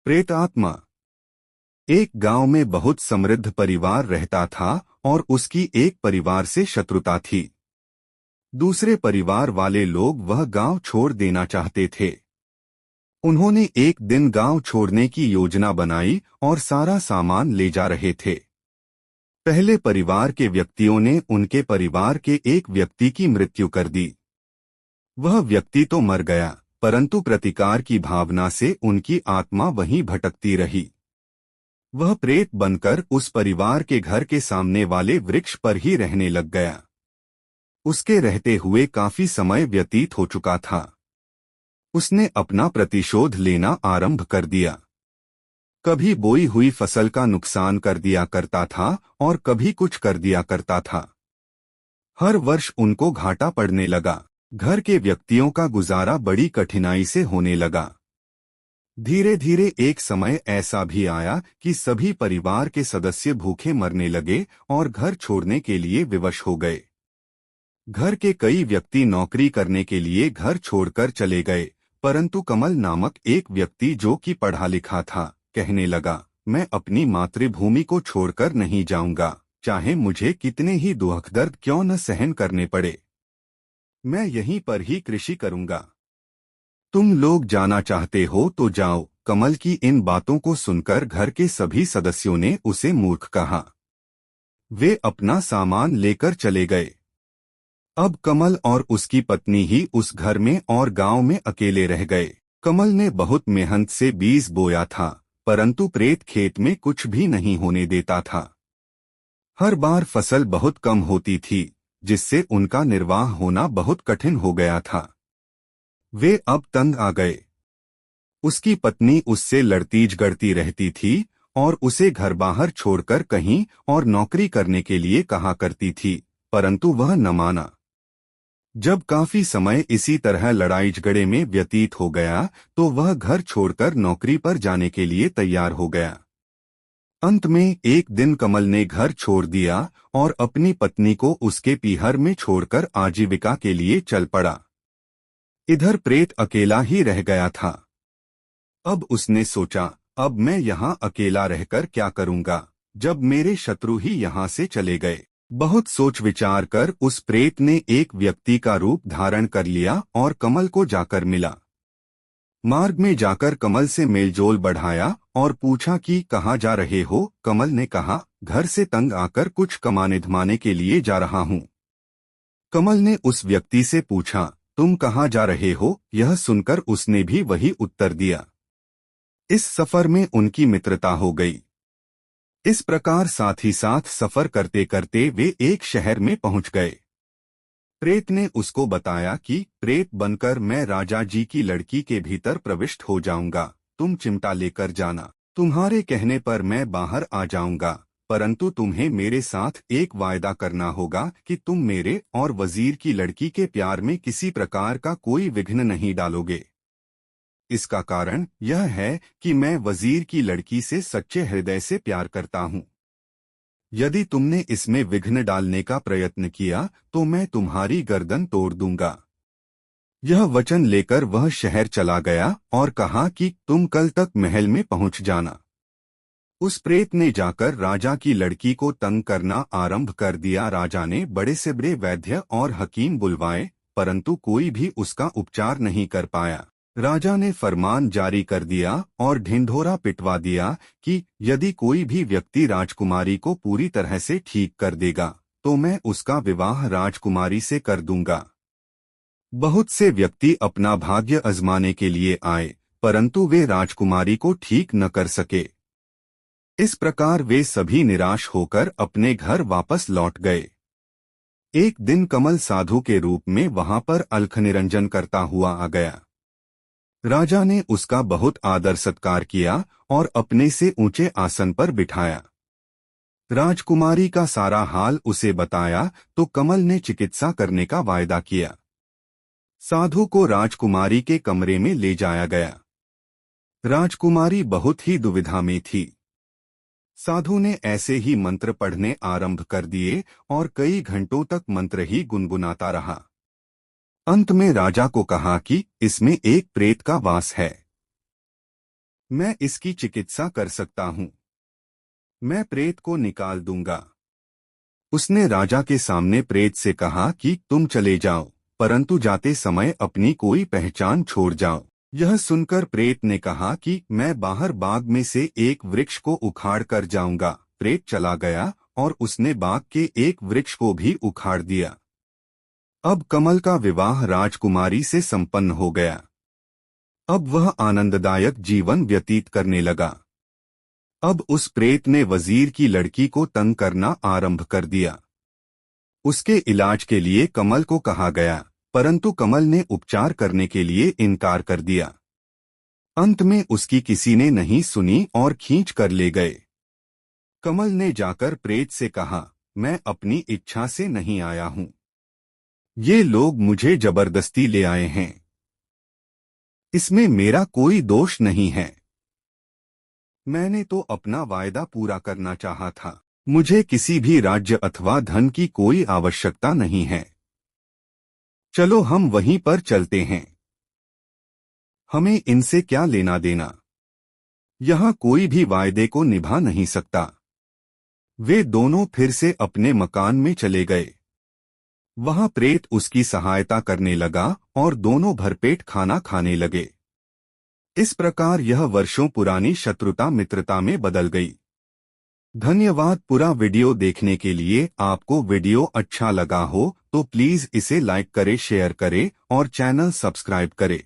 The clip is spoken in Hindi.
प्रेतात्मा। एक गांव में बहुत समृद्ध परिवार रहता था और उसकी एक परिवार से शत्रुता थी। दूसरे परिवार वाले लोग वह गांव छोड़ देना चाहते थे। उन्होंने एक दिन गांव छोड़ने की योजना बनाई और सारा सामान ले जा रहे थे। पहले परिवार के व्यक्तियों ने उनके परिवार के एक व्यक्ति की मृत्यु कर दी। वह व्यक्ति तो मर गया, परंतु प्रतिकार की भावना से उनकी आत्मा वहीं भटकती रही। वह प्रेत बनकर उस परिवार के घर के सामने वाले वृक्ष पर ही रहने लग गया। उसके रहते हुए काफी समय व्यतीत हो चुका था। उसने अपना प्रतिशोध लेना आरंभ कर दिया। कभी बोई हुई फसल का नुकसान कर दिया करता था और कभी कुछ कर दिया करता था। हर वर्ष उनको घाटा पड़ने लगा। घर के व्यक्तियों का गुजारा बड़ी कठिनाई से होने लगा। धीरे धीरे एक समय ऐसा भी आया कि सभी परिवार के सदस्य भूखे मरने लगे और घर छोड़ने के लिए विवश हो गए। घर के कई व्यक्ति नौकरी करने के लिए घर छोड़कर चले गए, परंतु कमल नामक एक व्यक्ति जो कि पढ़ा लिखा था, कहने लगा, मैं अपनी मातृभूमि को छोड़कर नहीं जाऊंगा, चाहे मुझे कितने ही दुख दर्द क्यों न सहन करने पड़े। मैं यहीं पर ही कृषि करूंगा। तुम लोग जाना चाहते हो तो जाओ। कमल की इन बातों को सुनकर घर के सभी सदस्यों ने उसे मूर्ख कहा। वे अपना सामान लेकर चले गए। अब कमल और उसकी पत्नी ही उस घर में और गांव में अकेले रह गए। कमल ने बहुत मेहनत से बीज बोया था, परंतु प्रेत खेत में कुछ भी नहीं होने देता था। हर बार फसल बहुत कम होती थी, जिससे उनका निर्वाह होना बहुत कठिन हो गया था। वे अब तंग आ गए। उसकी पत्नी उससे लड़ती झगड़ती रहती थी और उसे घर बाहर छोड़कर कहीं और नौकरी करने के लिए कहा करती थी, परंतु वह न माना। जब काफी समय इसी तरह लड़ाई झगड़े में व्यतीत हो गया तो वह घर छोड़कर नौकरी पर जाने के लिए तैयार हो गया। अंत में एक दिन कमल ने घर छोड़ दिया और अपनी पत्नी को उसके पीहर में छोड़कर आजीविका के लिए चल पड़ा। इधर प्रेत अकेला ही रह गया था। अब उसने सोचा, अब मैं यहाँ अकेला रहकर क्या करूँगा, जब मेरे शत्रु ही यहाँ से चले गए। बहुत सोच विचार कर उस प्रेत ने एक व्यक्ति का रूप धारण कर लिया और कमल को जाकर मिला। मार्ग में जाकर कमल से मेलजोल बढ़ाया और पूछा कि कहाँ जा रहे हो। कमल ने कहा, घर से तंग आकर कुछ कमाने धमाने के लिए जा रहा हूँ। कमल ने उस व्यक्ति से पूछा, तुम कहाँ जा रहे हो? यह सुनकर उसने भी वही उत्तर दिया। इस सफर में उनकी मित्रता हो गई। इस प्रकार साथ ही साथ सफर करते करते वे एक शहर में पहुंच गए। प्रेत ने उसको बताया कि प्रेत बनकर मैं राजा जी की लड़की के भीतर प्रविष्ट हो जाऊंगा, तुम चिमटा लेकर जाना। तुम्हारे कहने पर मैं बाहर आ जाऊंगा, परंतु तुम्हें मेरे साथ एक वायदा करना होगा कि तुम मेरे और वजीर की लड़की के प्यार में किसी प्रकार का कोई विघ्न नहीं डालोगे। इसका कारण यह है कि मैं वजीर की लड़की से सच्चे हृदय से प्यार करता हूँ। यदि तुमने इसमें विघ्न डालने का प्रयत्न किया तो मैं तुम्हारी गर्दन तोड़ दूंगा। यह वचन लेकर वह शहर चला गया और कहा कि तुम कल तक महल में पहुंच जाना। उस प्रेत ने जाकर राजा की लड़की को तंग करना आरंभ कर दिया। राजा ने बड़े से बड़े वैद्य और हकीम बुलवाए, परंतु कोई भी उसका उपचार नहीं कर पाया। राजा ने फरमान जारी कर दिया और ढिंढोरा पिटवा दिया कि यदि कोई भी व्यक्ति राजकुमारी को पूरी तरह से ठीक कर देगा तो मैं उसका विवाह राजकुमारी से कर दूंगा। बहुत से व्यक्ति अपना भाग्य आजमाने के लिए आए, परंतु वे राजकुमारी को ठीक न कर सके। इस प्रकार वे सभी निराश होकर अपने घर वापस लौट गए। एक दिन कमल साधु के रूप में वहां पर अलख निरंजन करता हुआ आ गया। राजा ने उसका बहुत आदर सत्कार किया और अपने से ऊंचे आसन पर बिठाया। राजकुमारी का सारा हाल उसे बताया तो कमल ने चिकित्सा करने का वायदा किया। साधु को राजकुमारी के कमरे में ले जाया गया। राजकुमारी बहुत ही दुविधा में थी। साधु ने ऐसे ही मंत्र पढ़ने आरंभ कर दिए और कई घंटों तक मंत्र ही गुनगुनाता रहा। अंत में राजा को कहा कि इसमें एक प्रेत का वास है। मैं इसकी चिकित्सा कर सकता हूँ। मैं प्रेत को निकाल दूंगा। उसने राजा के सामने प्रेत से कहा कि तुम चले जाओ, परंतु जाते समय अपनी कोई पहचान छोड़ जाओ। यह सुनकर प्रेत ने कहा कि मैं बाहर बाग में से एक वृक्ष को उखाड़ कर जाऊंगा। प्रेत चला गया और उसने बाग के एक वृक्ष को भी उखाड़ दिया। अब कमल का विवाह राजकुमारी से संपन्न हो गया। अब वह आनंददायक जीवन व्यतीत करने लगा। अब उस प्रेत ने वजीर की लड़की को तंग करना आरंभ कर दिया। उसके इलाज के लिए कमल को कहा गया, परंतु कमल ने उपचार करने के लिए इनकार कर दिया। अंत में उसकी किसी ने नहीं सुनी और खींच कर ले गए। कमल ने जाकर प्रेत से कहा, मैं अपनी इच्छा से नहीं आया हूं। ये लोग मुझे जबरदस्ती ले आए हैं। इसमें मेरा कोई दोष नहीं है। मैंने तो अपना वायदा पूरा करना चाहा था। मुझे किसी भी राज्य अथवा धन की कोई आवश्यकता नहीं है। चलो हम वहीं पर चलते हैं। हमें इनसे क्या लेना देना। यहाँ कोई भी वायदे को निभा नहीं सकता। वे दोनों फिर से अपने मकान में चले गए। वहां प्रेत उसकी सहायता करने लगा और दोनों भरपेट खाना खाने लगे। इस प्रकार यह वर्षों पुरानी शत्रुता मित्रता में बदल गई। धन्यवाद। पूरा वीडियो देखने के लिए। आपको वीडियो अच्छा लगा हो तो प्लीज इसे लाइक करें, शेयर करें और चैनल सब्सक्राइब करें।